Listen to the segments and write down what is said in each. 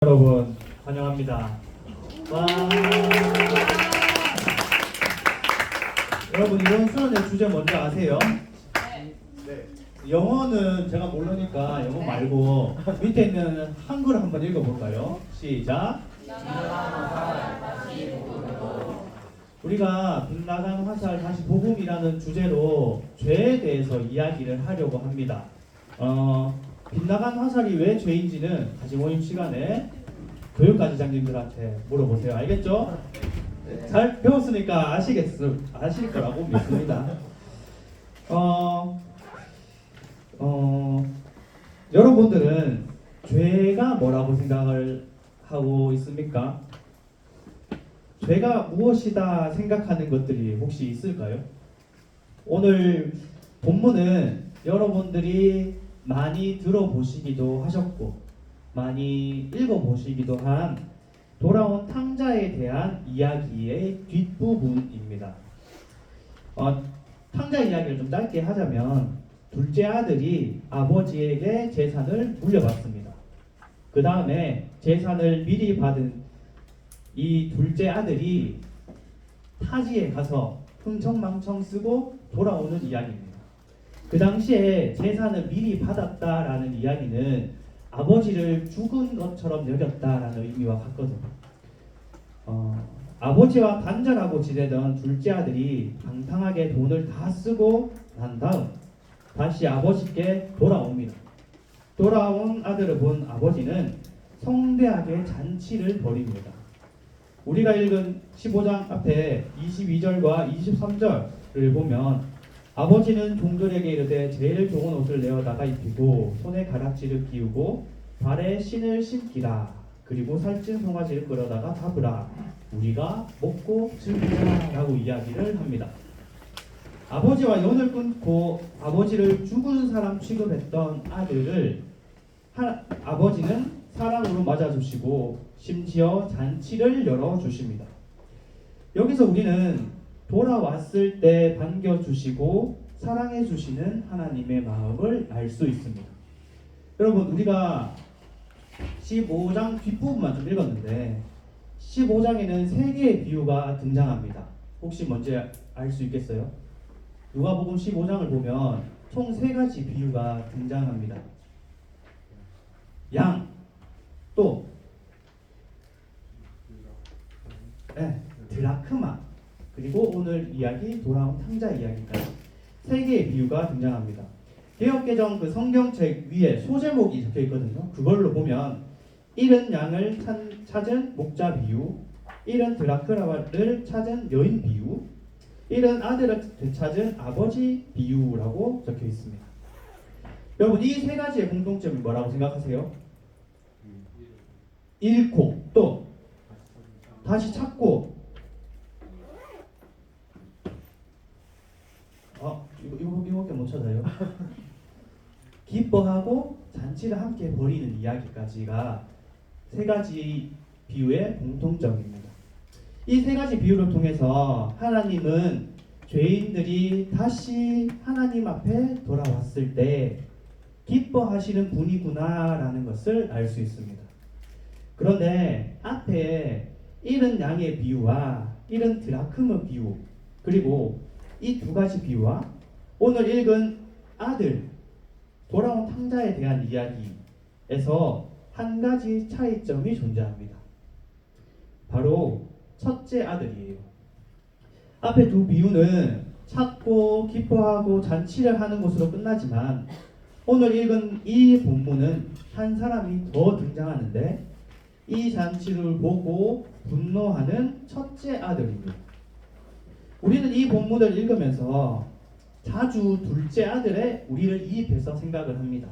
여러분 환영합니다. 와. 여러분 이번 수련회 주제 뭔지 아세요? 네. 영어는 제가 모르니까 영어 말고 밑에 있는 한글 한번 읽어볼까요? 시작. 우리가 빗나간 화살 다시 복음이라는 주제로 죄에 대해서 이야기를 하려고 합니다. 빗나간 화살이 왜 죄인지는 다시 모임 시간에 교육과지장님들한테 물어보세요. 알겠죠? 네, 잘 배웠으니까 아실 거라고 믿습니다. 여러분들은 죄가 뭐라고 생각을 하고 있습니까? 죄가 무엇이다 생각하는 것들이 혹시 있을까요? 오늘 본문은 여러분들이 많이 들어보시기도 하셨고 많이 읽어보시기도 한 돌아온 탕자에 대한 이야기의 뒷부분입니다. 탕자 이야기를 좀 짧게 하자면 둘째 아들이 아버지에게 재산을 물려받습니다. 그 다음에 재산을 미리 받은 이 둘째 아들이 타지에 가서 흥청망청 쓰고 돌아오는 이야기입니다. 그 당시에 재산을 미리 받았다라는 이야기는 아버지를 죽은 것처럼 여겼다라는 의미와 같거든요. 아버지와 단절하고 지내던 둘째 아들이 방탕하게 돈을 다 쓰고 난 다음 다시 아버지께 돌아옵니다. 돌아온 아들을 본 아버지는 성대하게 잔치를 벌입니다. 우리가 읽은 15장 앞에 22절과 23절을 보면 아버지는 종들에게 이르되 제일 좋은 옷을 내어다가 입히고 손에 가락지를 끼우고 발에 신을 신기라. 그리고 살찐 송아지를 끌어다가 잡으라. 우리가 먹고 즐기자라고 이야기를 합니다. 아버지와 연을 끊고 아버지를 죽은 사람 취급했던 아들을 아버지는 사랑으로 맞아주시고 심지어 잔치를 열어주십니다. 여기서 우리는 돌아왔을 때 반겨주시고 사랑해주시는 하나님의 마음을 알 수 있습니다. 여러분 우리가 15장 뒷부분만 좀 읽었는데 15장에는 세 개의 비유가 등장합니다. 혹시 뭔지 알 수 있겠어요? 누가복음 15장을 보면 총 세 가지 비유가 등장합니다. 양, 또 드라크마, 그리고 오늘 이야기 돌아온 탕자 이야기까지 세 개의 비유가 등장합니다. 개역개정 그 성경책 위에 소제목이 적혀 있거든요. 그걸로 보면 잃은 양을 찾은 목자 비유, 잃은 드라크마를 찾은 여인 비유, 잃은 아들을 되찾은 아버지 비유라고 적혀 있습니다. 여러분 이 세 가지의 공통점이 뭐라고 생각하세요? 잃고 또 다시 찾고 이거밖에 못 찾아요. 기뻐하고 잔치를 함께 벌이는 이야기까지가 세 가지 비유의 공통점입니다. 이 세 가지 비유를 통해서 하나님은 죄인들이 다시 하나님 앞에 돌아왔을 때 기뻐하시는 분이구나라는 것을 알 수 있습니다. 그런데 앞에 잃은 양의 비유와 잃은 드라크마 비유 그리고 이 두 가지 비유와 오늘 읽은 아들 돌아온 탕자에 대한 이야기에서 한 가지 차이점이 존재합니다. 바로 첫째 아들이에요. 앞에 두 비유는 찾고 기뻐하고 잔치를 하는 것으로 끝나지만 오늘 읽은 이 본문은 한 사람이 더 등장하는데 이 잔치를 보고 분노하는 첫째 아들입니다. 우리는 이 본문을 읽으면서 자주 둘째 아들의 우리를 이입해서 생각을 합니다.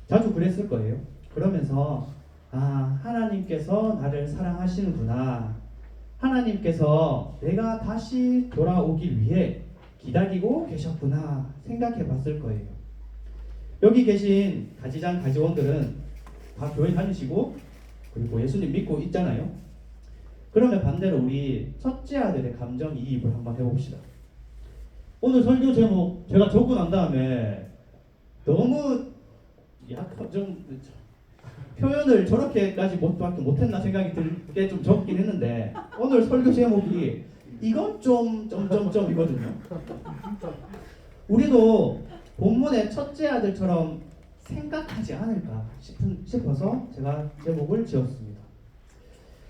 자주 그랬을 거예요. 그러면서 하나님께서 나를 사랑하시는구나. 하나님께서 내가 다시 돌아오길 위해 기다리고 계셨구나 생각해 봤을 거예요. 여기 계신 가지장 가지원들은 다 교회 다니시고 그리고 예수님 믿고 있잖아요. 그러면 반대로 우리 첫째 아들의 감정이입을 한번 해봅시다. 오늘 설교 제목 제가 적고 난 다음에 너무 약간 좀 표현을 저렇게까지 밖에 못했나 생각이 들게 좀 적긴 했는데 오늘 설교 제목이 이건 좀 점점점이거든요. 우리도 본문의 첫째 아들처럼 생각하지 않을까 싶어서 제가 제목을 지었습니다.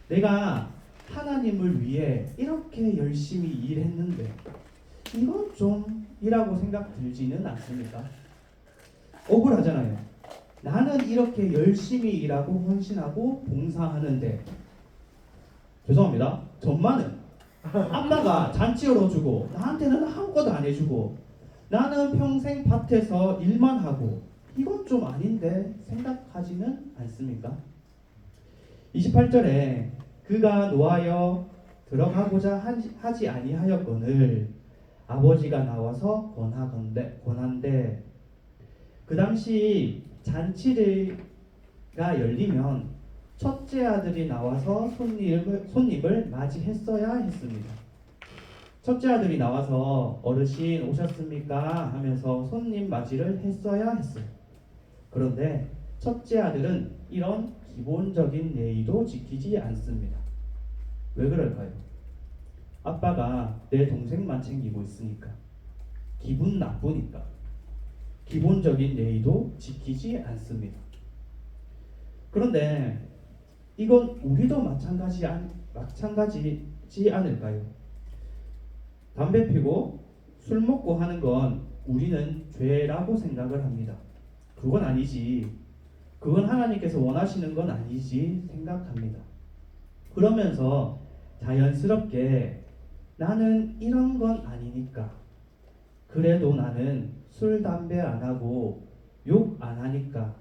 내가 하나님을 위해 이렇게 열심히 일했는데 이건 좀 이라고 생각 들지는 않습니까? 억울하잖아요. 나는 이렇게 열심히 일하고 헌신하고 봉사하는데 죄송합니다. 전만은 아빠가 잔치 열어주고 나한테는 아무것도 안 해주고 나는 평생 밭에서 일만 하고 이건 좀 아닌데 생각하지는 않습니까? 28절에 그가 노하여 들어가고자 하지 아니하였거늘 아버지가 나와서 권한대 그 당시 잔치가 열리면 첫째 아들이 나와서 손님을 맞이했어야 했습니다. 첫째 아들이 나와서 어르신 오셨습니까? 하면서 손님 맞이를 했어야 했어요. 그런데 첫째 아들은 이런 기본적인 예의도 지키지 않습니다. 왜 그럴까요? 아빠가 내 동생만 챙기고 있으니까, 기분 나쁘니까 기본적인 예의도 지키지 않습니다. 그런데 이건 우리도 마찬가지지 않을까요? 담배 피고 술 먹고 하는 건 우리는 죄라고 생각을 합니다. 그건 아니지. 그건 하나님께서 원하시는 건 아니지 생각합니다. 그러면서 자연스럽게 나는 이런 건 아니니까 그래도 나는 술, 담배 안 하고 욕 안 하니까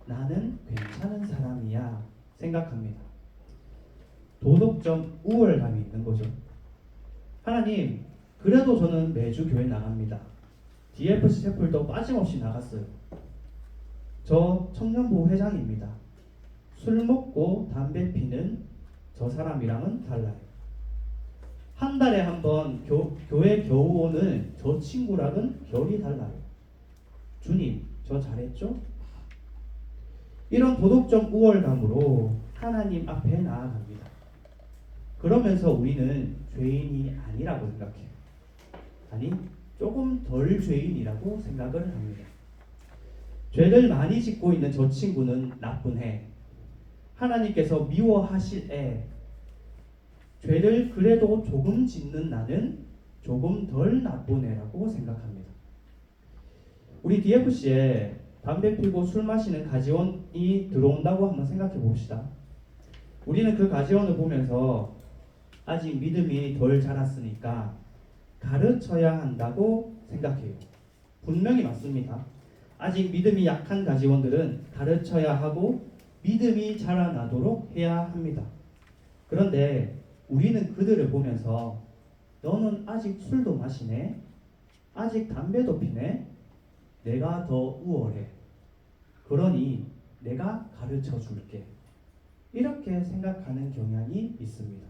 나는 괜찮은 사람이야 생각합니다. 도덕적 우월감이 있는 거죠. 하나님, 그래도 저는 매주 교회 나갑니다. DFC 채플도 빠짐없이 나갔어요. 저 청년부 회장입니다. 술 먹고 담배 피는 저 사람이랑은 달라요. 한 달에 한 번 교회 겨우 오는 저 친구랑은 결이 달라요. 주님, 저 잘했죠? 이런 도덕적 우월감으로 하나님 앞에 나아갑니다. 그러면서 우리는 죄인이 아니라고 생각해요. 아니, 조금 덜 죄인이라고 생각을 합니다. 죄를 많이 짓고 있는 저 친구는 나쁜 애, 하나님께서 미워하실 애, 죄를 그래도 조금 짓는 나는 조금 덜 나쁜 애라고 생각합니다. 우리 DFC에 담배 피고 술 마시는 가지원이 들어온다고 한번 생각해 봅시다. 우리는 그 가지원을 보면서 아직 믿음이 덜 자랐으니까 가르쳐야 한다고 생각해요. 분명히 맞습니다. 아직 믿음이 약한 가지원들은 가르쳐야 하고 믿음이 자라나도록 해야 합니다. 그런데 우리는 그들을 보면서 너는 아직 술도 마시네? 아직 담배도 피네? 내가 더 우월해. 그러니 내가 가르쳐 줄게. 이렇게 생각하는 경향이 있습니다.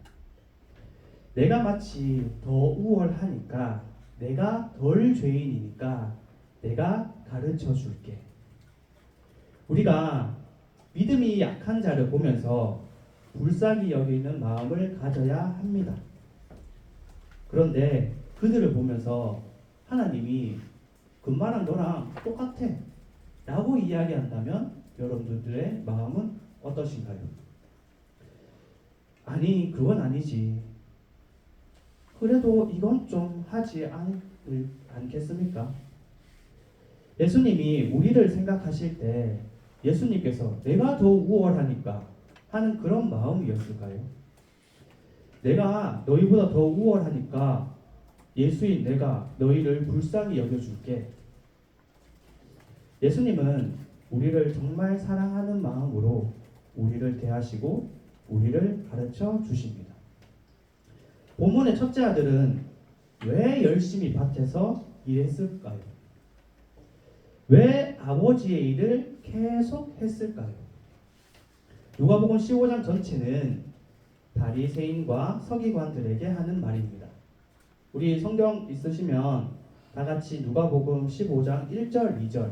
내가 마치 더 우월하니까, 내가 덜 죄인이니까 내가 가르쳐 줄게. 우리가 믿음이 약한 자를 보면서 불쌍히 여기는 마음을 가져야 합니다. 그런데 그들을 보면서 하나님이 금마랑 너랑 똑같아 라고 이야기한다면 여러분들의 마음은 어떠신가요? 아니, 그건 아니지. 그래도 이건 좀 하지 않겠습니까? 예수님이 우리를 생각하실 때 예수님께서 내가 더 우월하니까 하는 그런 마음이었을까요? 내가 너희보다 더 우월하니까 예수인 내가 너희를 불쌍히 여겨줄게. 예수님은 우리를 정말 사랑하는 마음으로 우리를 대하시고 우리를 가르쳐 주십니다. 본문의 첫째 아들은 왜 열심히 밭에서 일했을까요? 왜 아버지의 일을 계속 했을까요? 누가복음 15장 전체는 바리새인과 서기관들에게 하는 말입니다. 우리 성경 있으시면 다 같이 누가복음 15장 1절, 2절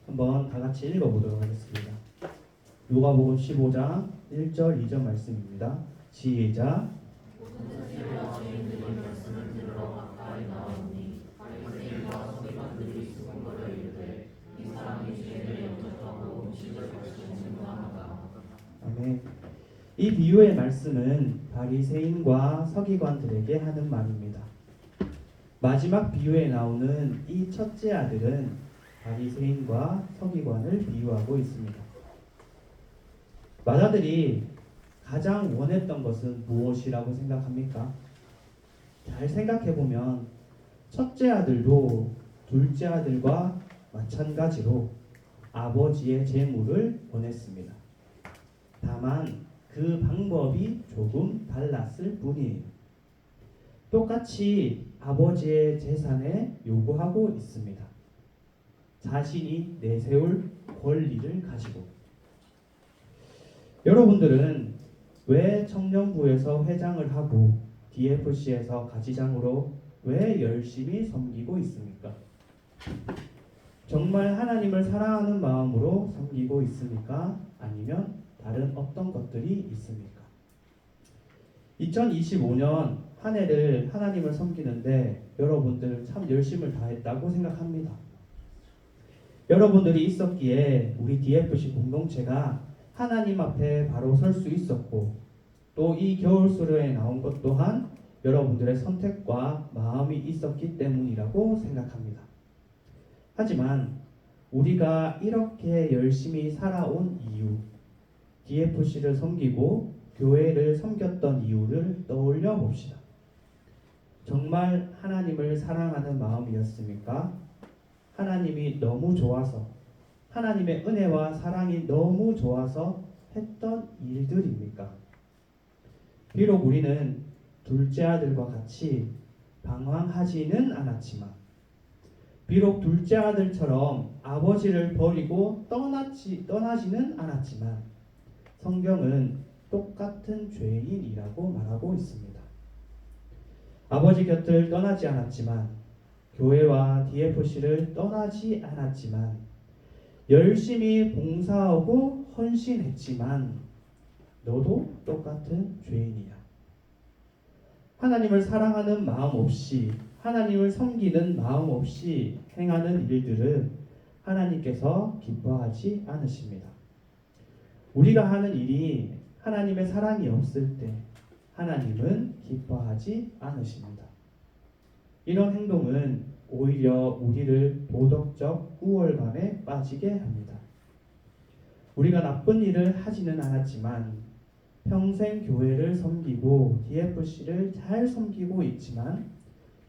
한번 다 같이 읽어보도록 하겠습니다. 누가복음 15장 1절 2절 말씀입니다. 시작. 아멘. 이 비유의 말씀은 바리새인과 서기관들에게 하는 말입니다. 마지막 비유에 나오는 이 첫째 아들은 바리새인과 서기관을 비유하고 있습니다. 마다들이 가장 원했던 것은 무엇이라고 생각합니까? 잘 생각해보면 첫째 아들도 둘째 아들과 마찬가지로 아버지의 재물을 원했습니다. 다만 그 방법이 조금 달랐을 뿐이에요. 똑같이 아버지의 재산에 요구하고 있습니다. 자신이 내세울 권리를 가지고. 여러분들은 왜 청년부에서 회장을 하고 DFC에서 가지장으로 왜 열심히 섬기고 있습니까? 정말 하나님을 사랑하는 마음으로 섬기고 있습니까? 아니면 다른 어떤 것들이 있습니까? 2025년 한 해를 하나님을 섬기는데 여러분들 참 열심을 다했다고 생각합니다. 여러분들이 있었기에 우리 DFC 공동체가 하나님 앞에 바로 설 수 있었고, 또 이 겨울 수료에 나온 것 또한 여러분들의 선택과 마음이 있었기 때문이라고 생각합니다. 하지만 우리가 이렇게 열심히 살아온 이유, DFC를 섬기고 교회를 섬겼던 이유를 떠올려 봅시다. 정말 하나님을 사랑하는 마음이었습니까? 하나님이 너무 좋아서, 하나님의 은혜와 사랑이 너무 좋아서 했던 일들입니까? 비록 우리는 둘째 아들과 같이 방황하지는 않았지만, 비록 둘째 아들처럼 아버지를 버리고 떠나지는 않았지만, 성경은 똑같은 죄인이라고 말하고 있습니다. 아버지 곁을 떠나지 않았지만, 교회와 DFC를 떠나지 않았지만, 열심히 봉사하고 헌신했지만 너도 똑같은 죄인이야. 하나님을 사랑하는 마음 없이, 하나님을 섬기는 마음 없이 행하는 일들은 하나님께서 기뻐하지 않으십니다. 우리가 하는 일이 하나님의 사랑이 없을 때 하나님은 기뻐하지 않으십니다. 이런 행동은 오히려 우리를 도덕적 우월감에 빠지게 합니다. 우리가 나쁜 일을 하지는 않았지만 평생 교회를 섬기고 DFC를 잘 섬기고 있지만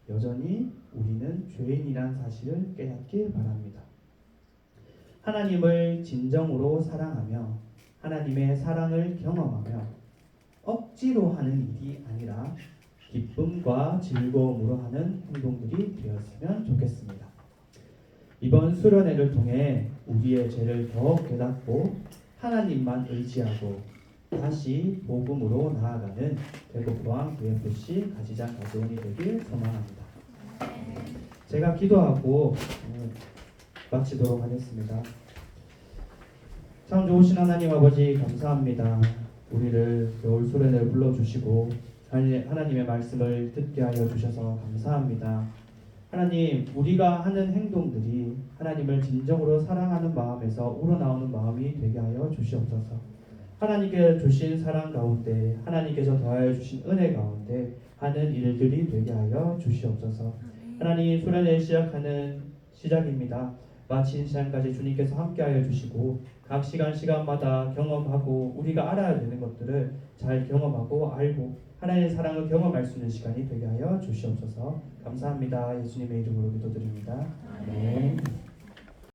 여전히 우리는 죄인이란 사실을 깨닫길 바랍니다. 하나님을 진정으로 사랑하며 하나님의 사랑을 경험하며 억지로 하는 일이 아니라 기쁨과 즐거움으로 하는 행동들이 되었으면 좋겠습니다. 이번 수련회를 통해 우리의 죄를 더욱 깨닫고 하나님만 의지하고 다시 복음으로 나아가는 대구포항 DFC 가지장 가지원이 되길 소망합니다. 제가 기도하고 마치도록 하겠습니다. 참 좋으신 하나님 아버지 감사합니다. 우리를 겨울 수련회를 불러주시고 하나님의 말씀을 듣게 하여 주셔서 감사합니다. 하나님, 우리가 하는 행동들이 하나님을 진정으로 사랑하는 마음에서 우러나오는 마음이 되게 하여 주시옵소서. 하나님께 주신 사랑 가운데, 하나님께서 더하여 주신 은혜 가운데 하는 일들이 되게 하여 주시옵소서. 하나님, 수련회 시작하는 시작입니다. 마친 시간까지 주님께서 함께하여 주시고 각 시간마다 경험하고 우리가 알아야 되는 것들을 잘 경험하고 알고 하나님의 사랑을 경험할 수 있는 시간이 되게 하여 주시옵소서. 감사합니다. 예수님의 이름으로 기도드립니다. 아멘.